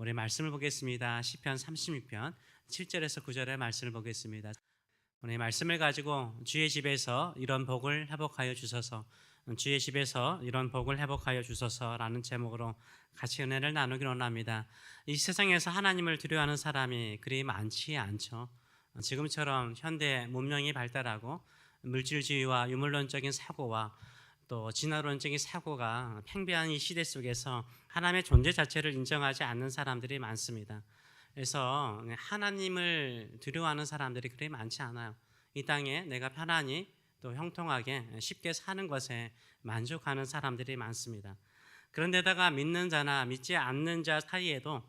우리 말씀을 보겠습니다. 시편 36편 7절에서 9절의 말씀을 보겠습니다. 오늘 말씀을 가지고 주의 집에서 이런 복을 회복하여 주소서, 주의 집에서 이런 복을 회복하여 주소서라는 제목으로 같이 은혜를 나누기로 합니다. 이 세상에서 하나님을 두려워하는 사람이 그리 많지 않죠. 지금처럼 현대 문명이 발달하고 물질주의와 유물론적인 사고와 또 진화론적인 사고가 팽배한 이 시대 속에서 하나님의 존재 자체를 인정하지 않는 사람들이 많습니다. 그래서 하나님을 두려워하는 사람들이 그리 많지 않아요. 이 땅에 내가 편안히 또 형통하게 쉽게 사는 것에 만족하는 사람들이 많습니다. 그런데다가 믿는 자나 믿지 않는 자 사이에도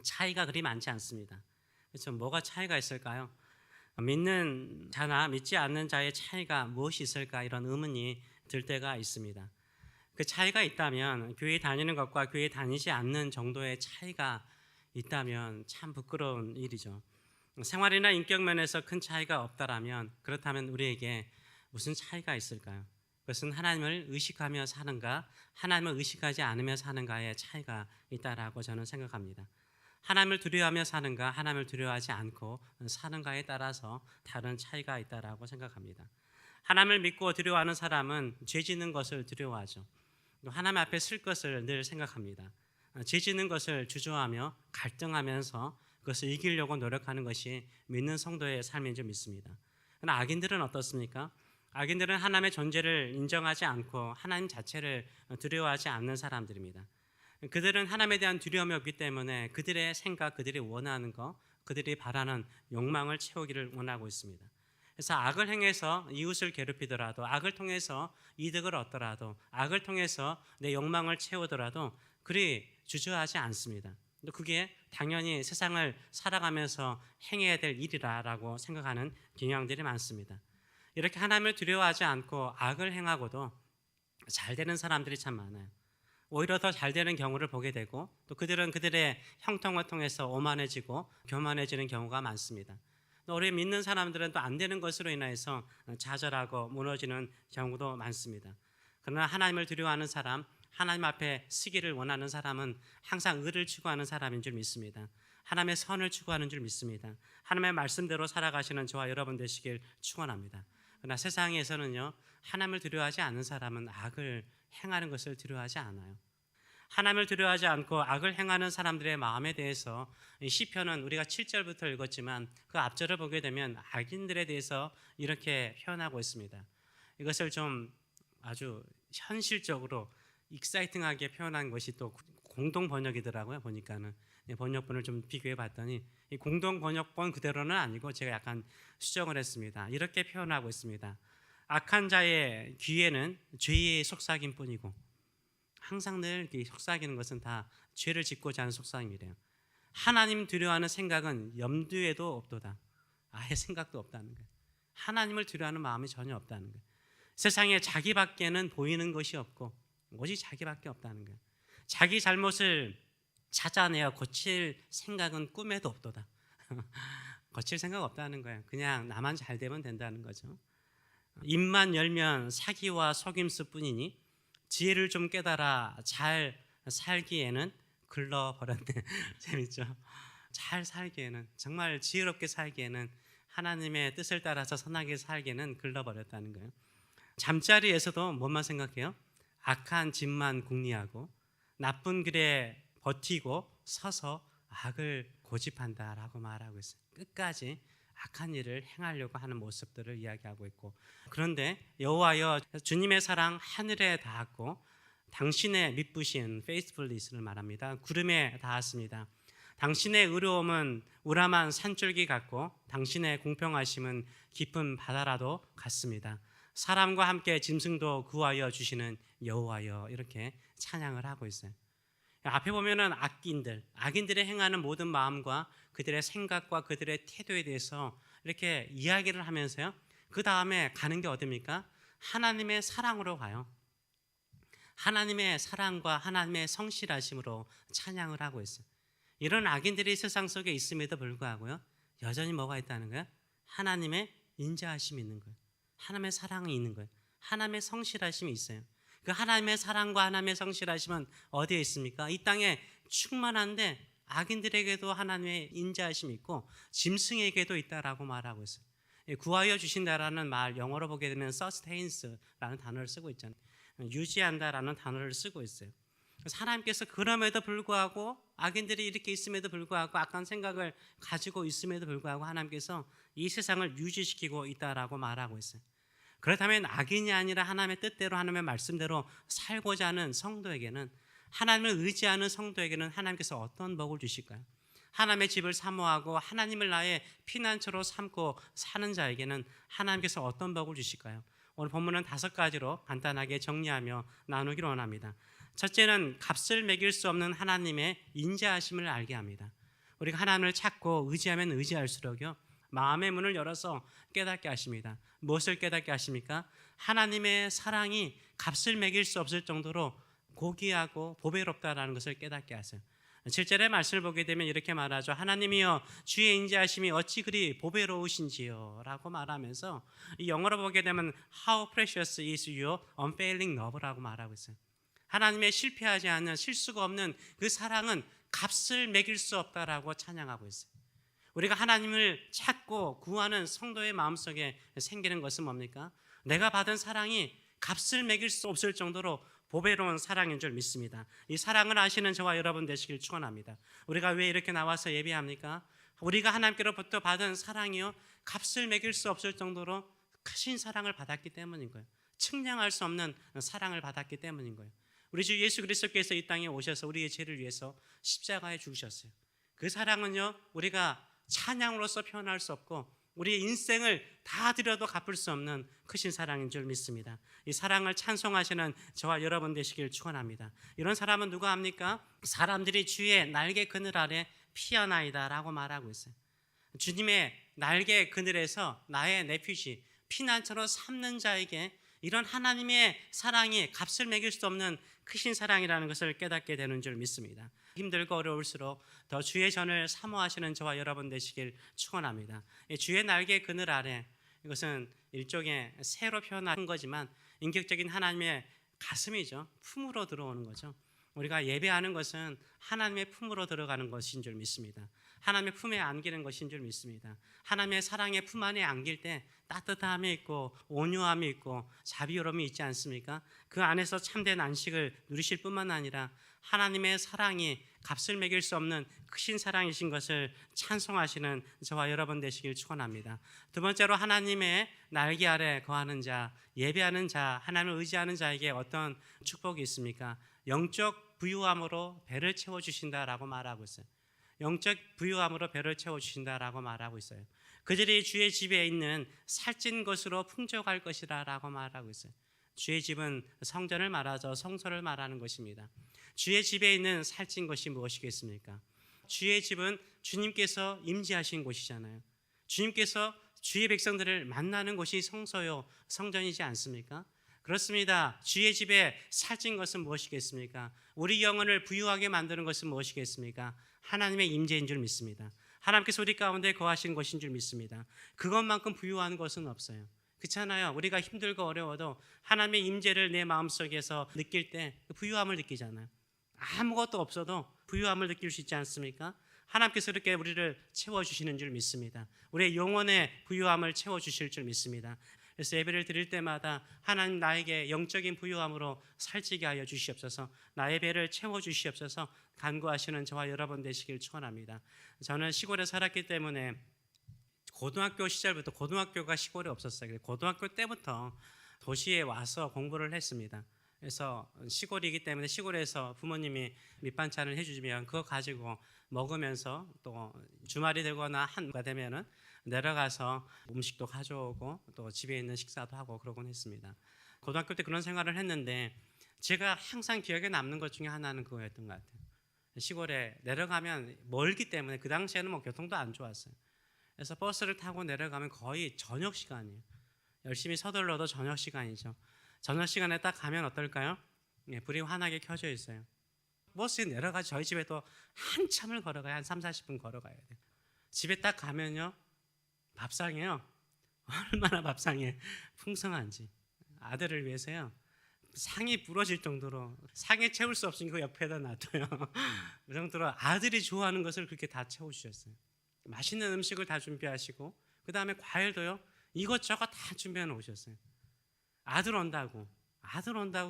차이가 그리 많지 않습니다. 그래서 뭐가 차이가 있을까요? 믿는 자나 믿지 않는 자의 차이가 무엇이 있을까, 이런 의문이 들 때가 있습니다. 그 차이가 있다면, 교회 다니는 것과 교회 다니지 않는 정도의 차이가 있다면 참 부끄러운 일이죠. 생활이나 인격 면에서 큰 차이가 없다라면, 그렇다면 우리에게 무슨 차이가 있을까요? 그것은 하나님을 의식하며 사는가, 하나님을 의식하지 않으며 사는가의 차이가 있다라고 저는 생각합니다. 하나님을 두려워하며 사는가, 하나님을 두려워하지 않고 사는가에 따라서 다른 차이가 있다라고 생각합니다. 하나님을 믿고 두려워하는 사람은 죄 짓는 것을 두려워하죠. 하나님 앞에 쓸 것을 늘 생각합니다. 죄 짓는 것을 주저하며 갈등하면서 그것을 이기려고 노력하는 것이 믿는 성도의 삶인 줄 믿습니다. 그러나 악인들은 어떻습니까? 악인들은 하나님의 존재를 인정하지 않고 하나님 자체를 두려워하지 않는 사람들입니다. 그들은 하나님에 대한 두려움이 없기 때문에 그들의 생각, 그들이 원하는 것, 그들이 바라는 욕망을 채우기를 원하고 있습니다. 그래서 악을 행해서 이웃을 괴롭히더라도, 악을 통해서 이득을 얻더라도, 악을 통해서 내 욕망을 채우더라도 그리 주저하지 않습니다. 그게 당연히 세상을 살아가면서 행해야 될 일이라고 생각하는 경향들이 많습니다. 이렇게 하나님을 두려워하지 않고 악을 행하고도 잘 되는 사람들이 참 많아요. 오히려 더 잘 되는 경우를 보게 되고, 또 그들은 그들의 형통을 통해서 오만해지고 교만해지는 경우가 많습니다. 우리 믿는 사람들은 또 안 되는 것으로 인해서 좌절하고 무너지는 경우도 많습니다. 그러나 하나님을 두려워하는 사람, 하나님 앞에 서기를 원하는 사람은 항상 의를 추구하는 사람인 줄 믿습니다. 하나님의 선을 추구하는 줄 믿습니다. 하나님의 말씀대로 살아가시는 저와 여러분 되시길 축원합니다. 그러나 세상에서는요, 하나님을 두려워하지 않는 사람은 악을 행하는 것을 두려워하지 않아요. 하나님을 두려워하지 않고 악을 행하는 사람들의 마음에 대해서 시편은 우리가 7절부터 읽었지만 그 앞절을 보게 되면 악인들에 대해서 이렇게 표현하고 있습니다. 이것을 좀 아주 현실적으로 익사이팅하게 표현한 것이 또 공동 번역이더라고요. 보니까는 번역본을 좀 비교해 봤더니 이 공동 번역본 그대로는 아니고 제가 약간 수정을 했습니다. 이렇게 표현하고 있습니다. 악한 자의 귀에는 죄의 속삭임뿐이고, 항상 늘 속삭이는 것은 다 죄를 짓고자 하는 속삭임이래요. 하나님 두려워하는 생각은 염두에도 없도다. 아예 생각도 없다는 거예요. 하나님을 두려워하는 마음이 전혀 없다는 거예요. 세상에 자기밖에는 보이는 것이 없고 오직 자기밖에 없다는 거예요. 자기 잘못을 찾아내어 고칠 생각은 꿈에도 없도다. 고칠 생각 없다는 거예요. 그냥 나만 잘 되면 된다는 거죠. 입만 열면 사기와 속임수 뿐이니 지혜를 좀 깨달아 잘 살기에는 글러버렸네. 재밌죠? 잘 살기에는, 정말 지혜롭게 살기에는, 하나님의 뜻을 따라서 선하게 살기에는 글러버렸다는 거예요. 잠자리에서도 뭐만 생각해요? 악한 짓만 궁리하고 나쁜 길에 버티고 서서 악을 고집한다라고 말하고 있어요. 끝까지 악한 일을 행하려고 하는 모습들을 이야기하고 있고, 그런데 여호와여, 주님의 사랑 하늘에 닿았고 당신의 미쁘신 페이스풀리스를 말합니다. 구름에 닿았습니다. 당신의 의로움은 우람한 산줄기 같고 당신의 공평하심은 깊은 바다라도 같습니다. 사람과 함께 짐승도 구하여 주시는 여호와여, 이렇게 찬양을 하고 있어요. 앞에 보면은 악인들의 행하는 모든 마음과 그들의 생각과 그들의 태도에 대해서 이렇게 이야기를 하면서요, 그 다음에 가는 게 어딥니까? 하나님의 사랑으로 가요. 하나님의 사랑과 하나님의 성실하심으로 찬양을 하고 있어요. 이런 악인들이 세상 속에 있음에도 불구하고요, 여전히 뭐가 있다는 거예요? 하나님의 인자하심이 있는 거예요. 하나님의 사랑이 있는 거예요. 하나님의 성실하심이 있어요. 그 하나님의 사랑과 하나님의 성실하심은 어디에 있습니까? 이 땅에 충만한데 악인들에게도 하나님의 인자하심이 있고 짐승에게도 있다라고 말하고 있어요. 구하여 주신다라는 말 영어로 보게 되면 sustains라는 단어를 쓰고 있잖아요. 유지한다라는 단어를 쓰고 있어요. 하나님께서 그럼에도 불구하고 악인들이 이렇게 있음에도 불구하고 악한 생각을 가지고 있음에도 불구하고 하나님께서 이 세상을 유지시키고 있다라고 말하고 있어요. 그렇다면 악인이 아니라 하나님의 뜻대로 하나님의 말씀대로 살고자 하는 성도에게는, 하나님을 의지하는 성도에게는 하나님께서 어떤 복을 주실까요? 하나님의 집을 사모하고 하나님을 나의 피난처로 삼고 사는 자에게는 하나님께서 어떤 복을 주실까요? 오늘 본문은 5가지로 간단하게 정리하며 나누기로 원합니다. 첫째는 값을 매길 수 없는 하나님의 인자하심을 알게 합니다. 우리가 하나님을 찾고 의지하면 의지할수록요, 마음의 문을 열어서 깨닫게 하십니다. 무엇을 깨닫게 하십니까? 하나님의 사랑이 값을 매길 수 없을 정도로 고귀하고 보배롭다라는 것을 깨닫게 하세요. 7절의 말씀을 보게 되면 이렇게 말하죠. 하나님이여 주의 인자하심이 어찌 그리 보배로우신지요 라고 말하면서, 이 영어로 보게 되면 How precious is your unfailing love라고 말하고 있어요. 하나님의 실패하지 않는, 실수가 없는 그 사랑은 값을 매길 수 없다라고 찬양하고 있어요. 우리가 하나님을 찾고 구하는 성도의 마음속에 생기는 것은 뭡니까? 내가 받은 사랑이 값을 매길 수 없을 정도로 보배로운 사랑인 줄 믿습니다. 이 사랑을 아시는 저와 여러분 되시길 축원합니다. 우리가 왜 이렇게 나와서 예배합니까? 우리가 하나님께로부터 받은 사랑이요, 값을 매길 수 없을 정도로 크신 사랑을 받았기 때문인 거예요. 측량할 수 없는 사랑을 받았기 때문인 거예요. 우리 주 예수 그리스도께서 이 땅에 오셔서 우리의 죄를 위해서 십자가에 죽으셨어요. 그 사랑은요, 우리가 찬양으로서 표현할 수 없고 우리의 인생을 다 드려도 갚을 수 없는 크신 사랑인 줄 믿습니다. 이 사랑을 찬송하시는 저와 여러분 되시길 축원합니다. 이런 사람은 누가 합니까? 사람들이 주의 날개 그늘 아래 피어나이다 라고 말하고 있어요. 주님의 날개 그늘에서 나의 레퓨지, 피난처로 삼는 자에게 이런 하나님의 사랑이 값을 매길 수 없는 크신 사랑이라는 것을 깨닫게 되는 줄 믿습니다. 힘들고 어려울수록 더 주의 전을 사모하시는 저와 여러분 되시길 축원합니다. 주의 날개 그늘 아래, 이것은 일종의 새로 표현한 거지만 인격적인 하나님의 가슴이죠. 품으로 들어오는 거죠. 우리가 예배하는 것은 하나님의 품으로 들어가는 것인 줄 믿습니다. 하나님의 품에 안기는 것인 줄 믿습니다. 하나님의 사랑의 품 안에 안길 때 따뜻함이 있고 온유함이 있고 자비로움이 있지 않습니까? 그 안에서 참된 안식을 누리실 뿐만 아니라 하나님의 사랑이 값을 매길 수 없는 크신 사랑이신 것을 찬송하시는 저와 여러분 되시길 축원합니다. 두 번째로 하나님의 날개 아래 거하는 자, 예배하는 자, 하나님을 의지하는 자에게 어떤 축복이 있습니까? 영적 부유함으로 배를 채워주신다라고 말하고 있어요. 영적 부유함으로 배를 채워주신다라고 말하고 있어요. 그들이 주의 집에 있는 살찐 것으로 풍족할 것이라 라고 말하고 있어요. 주의 집은 성전을 말하죠. 성소를 말하는 것입니다. 주의 집에 있는 살찐 것이 무엇이겠습니까? 주의 집은 주님께서 임재하신 곳이잖아요. 주님께서 주의 백성들을 만나는 곳이 성소요, 성전이지 않습니까? 그렇습니다. 주의 집에 살찐 것은 무엇이겠습니까? 우리 영혼을 부유하게 만드는 것은 무엇이겠습니까? 하나님의 임재인 줄 믿습니다. 하나님께서 우리 가운데 거하신 것인 줄 믿습니다. 그것만큼 부유한 것은 없어요. 그렇잖아요. 우리가 힘들고 어려워도 하나님의 임재를 내 마음속에서 느낄 때 부유함을 느끼잖아요. 아무것도 없어도 부유함을 느낄 수 있지 않습니까? 하나님께서 이렇게 우리를 채워주시는 줄 믿습니다. 우리의 영혼의 부유함을 채워주실 줄 믿습니다. 그래서 예배를 드릴 때마다 하나님 나에게 영적인 부유함으로 살찌게 하여 주시옵소서, 나의 배를 채워주시옵소서 간구하시는 저와 여러분 되시길 축원합니다. 저는 시골에 살았기 때문에 고등학교 시절부터, 고등학교가 시골에 없었어요. 고등학교 때부터 도시에 와서 공부를 했습니다. 그래서 시골이기 때문에 시골에서 부모님이 밑반찬을 해주시면 그거 가지고 먹으면서 또 주말이 되거나 한가 되면은 내려가서 음식도 가져오고 또 집에 있는 식사도 하고 그러곤 했습니다. 고등학교 때 그런 생활을 했는데 제가 항상 기억에 남는 것 중에 하나는 그거였던 것 같아요. 시골에 내려가면 멀기 때문에 그 당시에는 뭐 교통도 안 좋았어요. 그래서 버스를 타고 내려가면 거의 저녁 시간이에요. 열심히 서둘러도 저녁 시간이죠. 저녁 시간에 딱 가면 어떨까요? 불이 환하게 켜져 있어요. 버스에 내려가서 저희 집에 또 한참을 걸어가야, 한 3, 40분 걸어가야 돼요. 집에 딱 가면요, 밥상이에요. 얼마나 밥상에 풍성한지. 아들을 위해서요, 상이 부러질 정도로 상에 채울 수 없으니까 그 옆에다 놔둬요. 그 정도로 아들이 좋아하는 것을 그렇게 다 채워주셨어요. 맛있는 음식을 다 준비하시고 그 다음에 과일도요 이것저것 다 준비해 놓으셨어요. 아들 온다고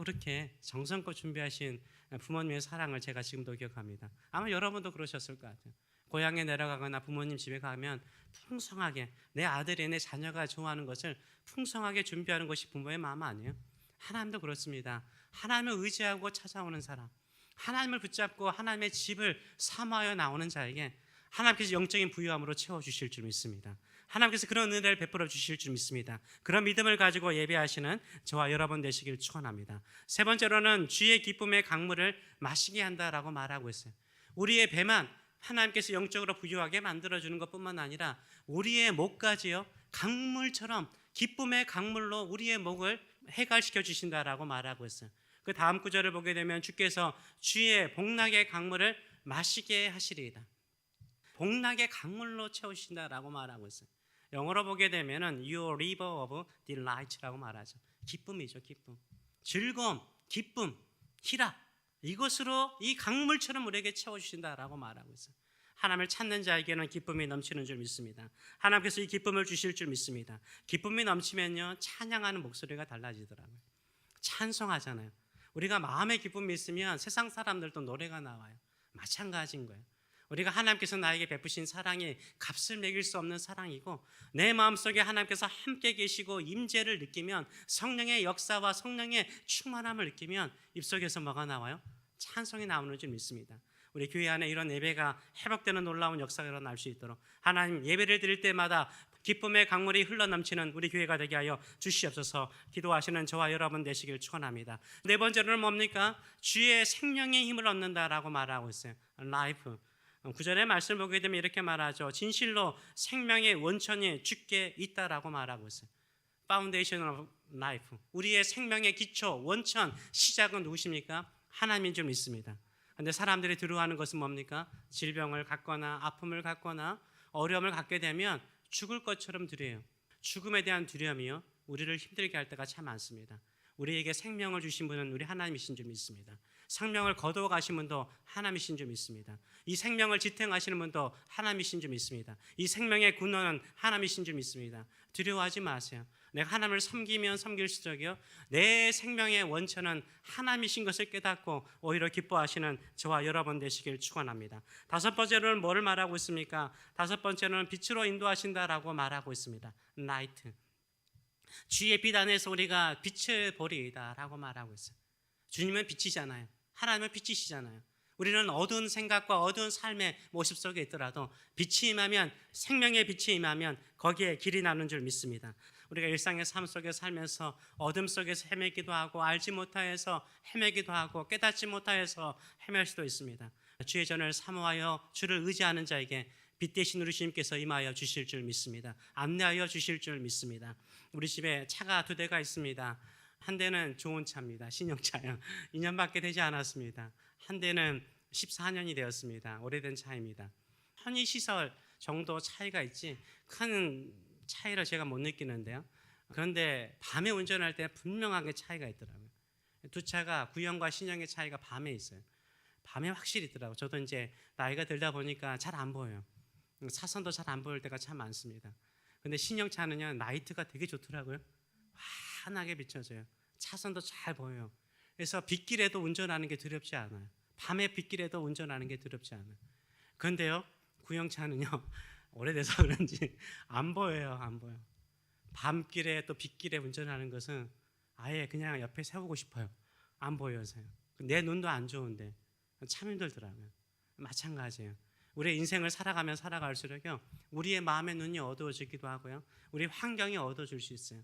그렇게 정성껏 준비하신 부모님의 사랑을 제가 지금도 기억합니다. 아마 여러분도 그러셨을 것 같아요. 고향에 내려가거나 부모님 집에 가면 풍성하게 내 아들이 내 자녀가 좋아하는 것을 풍성하게 준비하는 것이 부모의 마음 아니에요? 하나님도 그렇습니다. 하나님을 의지하고 찾아오는 사람, 하나님을 붙잡고 하나님의 집을 사모하여 나오는 자에게 하나님께서 영적인 부유함으로 채워주실 줄 믿습니다. 하나님께서 그런 은혜를 베풀어 주실 줄 믿습니다. 그런 믿음을 가지고 예배하시는 저와 여러분 되시길 축원합니다. 세 번째로는 주의 기쁨의 강물을 마시게 한다라고 말하고 있어요. 우리의 배만 하나님께서 영적으로 부유하게 만들어주는 것뿐만 아니라 우리의 목까지요 강물처럼 기쁨의 강물로 우리의 목을 해갈시켜 주신다라고 말하고 있어요. 그 다음 구절을 보게 되면 주께서 주의 복락의 강물을 마시게 하시리이다. 복락의 강물로 채우신다라고 말하고 있어요. 영어로 보게 되면은 Your river of delight라고 말하죠. 기쁨이죠, 기쁨. 즐거움, 기쁨, 희락. 이것으로 이 강물처럼 우리에게 채워주신다라고 말하고 있어요. 하나님을 찾는 자에게는 기쁨이 넘치는 줄 믿습니다. 하나님께서 이 기쁨을 주실 줄 믿습니다. 기쁨이 넘치면요 찬양하는 목소리가 달라지더라고요. 찬송하잖아요. 우리가 마음의 기쁨이 있으면 세상 사람들도 노래가 나와요. 마찬가지인 거예요. 우리가 하나님께서 나에게 베푸신 사랑이 값을 매길 수 없는 사랑이고 내 마음속에 하나님께서 함께 계시고 임재를 느끼면 성령의 역사와 성령의 충만함을 느끼면 입속에서 뭐가 나와요? 찬송이 나오는 줄 믿습니다. 우리 교회 안에 이런 예배가 회복되는 놀라운 역사가 일어날 수 있도록 하나님 예배를 드릴 때마다 기쁨의 강물이 흘러넘치는 우리 교회가 되게 하여 주시옵소서. 기도하시는 저와 여러분 되시길 축원합니다. 네 번째로는 뭡니까? 주의 생명의 힘을 얻는다라고 말하고 있어요. 라이프. 구절의 말씀을 보게 되면 이렇게 말하죠. 진실로 생명의 원천이 주께 있다라고 말하고 있어요. Foundation of life. 우리의 생명의 기초, 원천, 시작은 누구십니까? 하나님인 줄 믿습니다. 그런데 사람들이 두려워하는 것은 뭡니까? 질병을 갖거나 아픔을 갖거나 어려움을 갖게 되면 죽을 것처럼 두려워요. 죽음에 대한 두려움이요 우리를 힘들게 할 때가 참 많습니다. 우리에게 생명을 주신 분은 우리 하나님이신 줄 믿습니다. 생명을 거두어 가신 분도 하나님이신 줄 믿습니다. 이 생명을 지탱하시는 분도 하나님이신 줄 믿습니다. 이 생명의 근원은 하나님이신 줄 믿습니다. 두려워하지 마세요. 내가 하나님을 섬기면 섬길수록요 내 생명의 원천은 하나님이신 것을 깨닫고 오히려 기뻐하시는 저와 여러분 되시길 축원합니다. 다섯 번째로는 뭐를 말하고 있습니까? 다섯 번째는 빛으로 인도하신다라고 말하고 있습니다. 라이트. 주의 빛 안에서 우리가 빛을 보리이다라고 말하고 있어요. 주님은 빛이잖아요. 하나님은 빛이시잖아요. 우리는 어두운 생각과 어두운 삶의 모습 속에 있더라도 빛이 임하면 생명의 빛이 임하면 거기에 길이 나는 줄 믿습니다. 우리가 일상의 삶 속에 살면서 어둠 속에서 헤매기도 하고 알지 못하여서 헤매기도 하고 깨닫지 못하여서 헤맬 수도 있습니다. 주의 전을 사모하여 주를 의지하는 자에게 빛 대신 우리 주님께서 임하여 주실 줄 믿습니다. 안내하여 주실 줄 믿습니다. 우리 집에 차가 2대가 있습니다. 한 대는 좋은 차입니다. 신형차요. 2년밖에 되지 않았습니다. 한 대는 14년이 되었습니다. 오래된 차입니다. 편의시설 정도 차이가 있지 큰 차이를 제가 못 느끼는데요. 그런데 밤에 운전할 때 분명하게 차이가 있더라고요. 두 차가 구형과 신형의 차이가 밤에 있어요. 밤에 확실히 있더라고요. 저도 이제 나이가 들다 보니까 잘 안 보여요. 차선도 잘 안 보일 때가 참 많습니다. 근데 신형차는요 라이트가 되게 좋더라고요. 환하게 비춰져요. 차선도 잘 보여요. 그래서 빗길에도 운전하는 게 두렵지 않아요. 밤에 빗길에도 운전하는 게 두렵지 않아요. 그런데요 구형차는요 오래돼서 그런지 안 보여요. 안 보여. 밤길에 또 빗길에 운전하는 것은 아예 그냥 옆에 세우고 싶어요. 안 보여서요. 내 눈도 안 좋은데 참 힘들더라고요. 마찬가지예요. 우리의 인생을 살아가면 살아갈수록요 우리의 마음의 눈이 어두워지기도 하고요 우리 환경이 어두워질 수 있어요.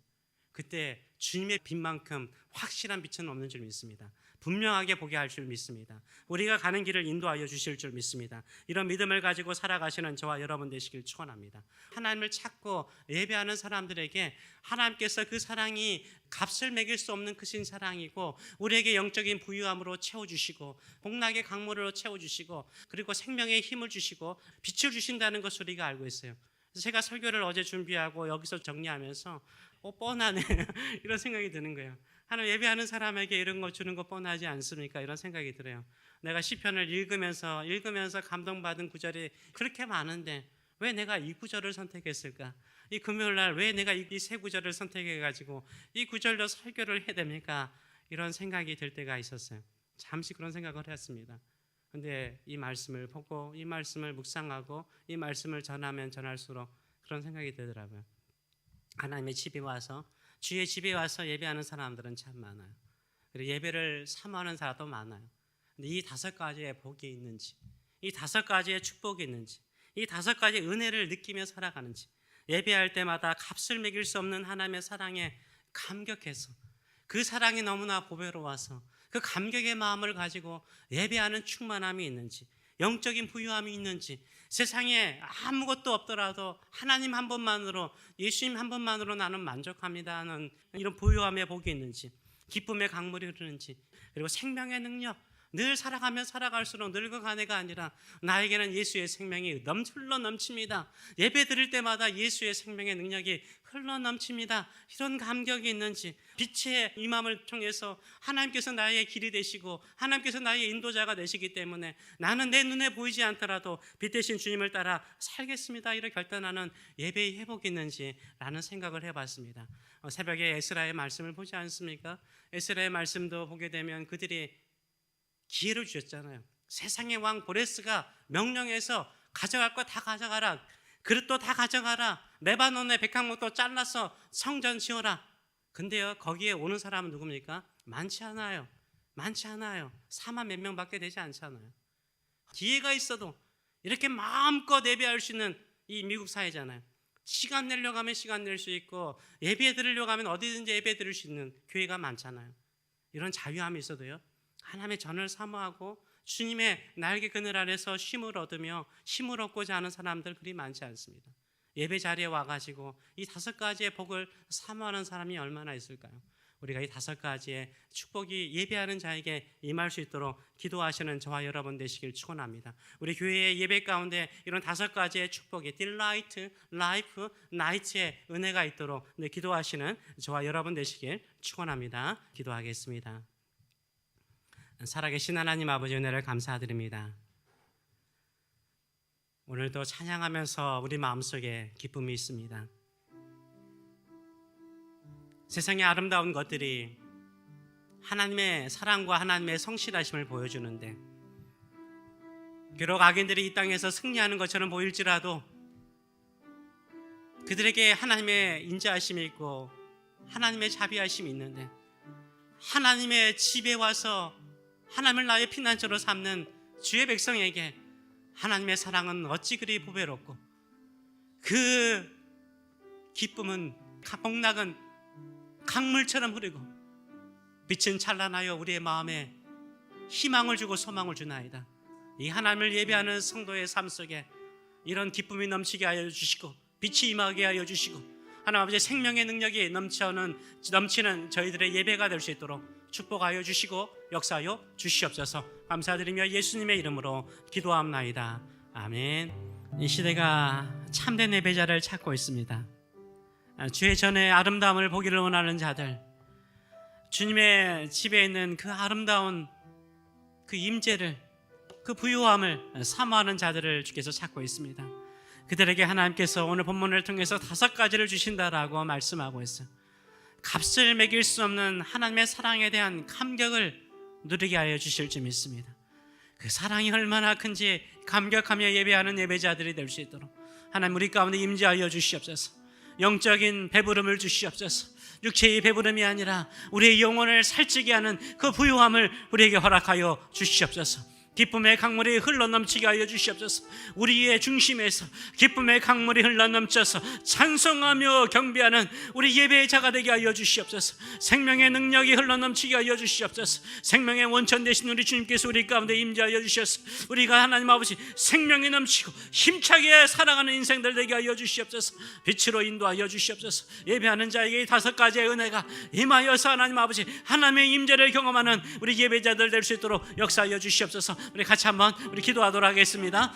그때 주님의 빛만큼 확실한 빛은 없는 줄 믿습니다. 분명하게 보게 할 줄 믿습니다. 우리가 가는 길을 인도하여 주실 줄 믿습니다. 이런 믿음을 가지고 살아가시는 저와 여러분 되시길 축원합니다. 하나님을 찾고 예배하는 사람들에게 하나님께서 그 사랑이 값을 매길 수 없는 크신 사랑이고 우리에게 영적인 부유함으로 채워주시고 복락의 강물로 채워주시고 그리고 생명의 힘을 주시고 빛을 주신다는 것을 우리가 알고 있어요. 그래서 제가 설교를 어제 준비하고 여기서 정리하면서 뻔하네 이런 생각이 드는 거예요. 하나님 예배하는 사람에게 이런 거 주는 거 뻔하지 않습니까? 이런 생각이 들어요. 내가 시편을 읽으면서 감동받은 구절이 그렇게 많은데 왜 내가 이 구절을 선택했을까? 이 금요일 날 왜 내가 이 세 구절을 선택해가지고 이 구절로 설교를 해야 됩니까? 이런 생각이 들 때가 있었어요. 잠시 그런 생각을 했습니다. 근데 이 말씀을 보고 이 말씀을 묵상하고 이 말씀을 전하면 전할수록 그런 생각이 들더라고요. 하나님의 집에 와서 주의 집에 와서 예배하는 사람들은 참 많아요. 그리고 예배를 사모하는 사람도 많아요. 근데 이 5가지의 복이 있는지, 이 5가지의 축복이 있는지, 이 5가지의 은혜를 느끼며 살아가는지, 예배할 때마다 값을 매길 수 없는 하나님의 사랑에 감격해서 그 사랑이 너무나 보배로워서 그 감격의 마음을 가지고 예배하는 충만함이 있는지, 영적인 부유함이 있는지, 세상에 아무것도 없더라도 하나님 한 분만으로, 예수님 한 분만으로 나는 만족합니다 하는 이런 부유함의 복이 있는지, 기쁨의 강물이 흐르는지, 그리고 생명의 능력, 늘 살아가면 살아갈수록 늙어가네가 아니라 나에게는 예수의 생명이 흘러 넘칩니다. 예배 드릴 때마다 예수의 생명의 능력이 흘러 넘칩니다. 이런 감격이 있는지, 빛의 임함을 통해서 하나님께서 나의 길이 되시고 하나님께서 나의 인도자가 되시기 때문에 나는 내 눈에 보이지 않더라도 빛 대신 주님을 따라 살겠습니다, 이렇게 결단하는 예배의 회복이 있는지 라는 생각을 해봤습니다. 새벽에 에스라의 말씀을 보지 않습니까? 에스라의 말씀도 보게 되면 그들이 기회를 주셨잖아요. 세상의 왕 고레스가 명령해서 가져갈 거 다 가져가라, 그릇도 다 가져가라, 레바논의 백향목도 잘라서 성전 지어라. 근데요, 거기에 오는 사람은 누굽니까? 많지 않아요. 4만 몇 명밖에 되지 않잖아요. 기회가 있어도 이렇게 마음껏 예배할 수 있는 이 미국 사회잖아요. 시간 내려고 하면 시간 낼 수 있고, 예배 드리려고 하면 어디든지 예배 드릴 수 있는 교회가 많잖아요. 이런 자유함이 있어도요, 하나님의 전을 사모하고 주님의 날개 그늘 아래서 쉼을 얻으며 힘을 얻고자 하는 사람들 그리 많지 않습니다. 예배 자리에 와가지고 이 5가지의 복을 사모하는 사람이 얼마나 있을까요? 우리가 이 5가지의 축복이 예배하는 자에게 임할 수 있도록 기도하시는 저와 여러분 되시길 축원합니다. 우리 교회의 예배 가운데 이런 5가지의 축복이 딜라이트, 라이프, 나이트의 은혜가 있도록 기도하시는 저와 여러분 되시길 축원합니다. 기도하겠습니다. 살아계신 하나님 아버지, 은혜를 감사드립니다. 오늘도 찬양하면서 우리 마음속에 기쁨이 있습니다. 세상의 아름다운 것들이 하나님의 사랑과 하나님의 성실하심을 보여주는데, 비록 악인들이 이 땅에서 승리하는 것처럼 보일지라도 그들에게 하나님의 인자하심이 있고 하나님의 자비하심이 있는데, 하나님의 집에 와서 하나님을 나의 피난처로 삼는 주의 백성에게 하나님의 사랑은 어찌 그리 보배롭고, 그 기쁨은, 복락은 강물처럼 흐르고 빛은 찬란하여 우리의 마음에 희망을 주고 소망을 주나이다. 이 하나님을 예배하는 성도의 삶 속에 이런 기쁨이 넘치게 하여 주시고 빛이 임하게 하여 주시고 하나님 아버지 생명의 능력이 넘치는 저희들의 예배가 될 수 있도록 축복하여 주시고 역사하여 주시옵소서. 감사드리며 예수님의 이름으로 기도합나이다. 아멘. 이 시대가 참된 예배자를 찾고 있습니다. 주의 전에 아름다움을 보기를 원하는 자들, 주님의 집에 있는 그 아름다운 그 임재를, 그 부유함을 사모하는 자들을 주께서 찾고 있습니다. 그들에게 하나님께서 오늘 본문을 통해서 5가지를 주신다라고 말씀하고 있어요. 값을 매길 수 없는 하나님의 사랑에 대한 감격을 누리게 하여 주실 줄 믿습니다. 그 사랑이 얼마나 큰지 감격하며 예배하는 예배자들이 될 수 있도록 하나님 우리 가운데 임재하여 주시옵소서. 영적인 배부름을 주시옵소서. 육체의 배부름이 아니라 우리의 영혼을 살찌게 하는 그 부유함을 우리에게 허락하여 주시옵소서. 기쁨의 강물이 흘러넘치게 하여 주시옵소서. 우리의 중심에서 기쁨의 강물이 흘러넘쳐서 찬송하며 경배하는 우리 예배자가 되게 하여 주시옵소서. 생명의 능력이 흘러넘치게 하여 주시옵소서. 생명의 원천 되신 우리 주님께서 우리 가운데 임재하여 주셔서 우리가 하나님 아버지 생명이 넘치고 힘차게 살아가는 인생들 되게 하여 주시옵소서. 빛으로 인도하여 주시옵소서. 예배하는 자에게 5가지의 은혜가 임하여서 하나님 아버지 하나님의 임재를 경험하는 우리 예배자들 될 수 있도록 역사하여 주시옵소서. 우리 같이 한번 기도하도록 하겠습니다.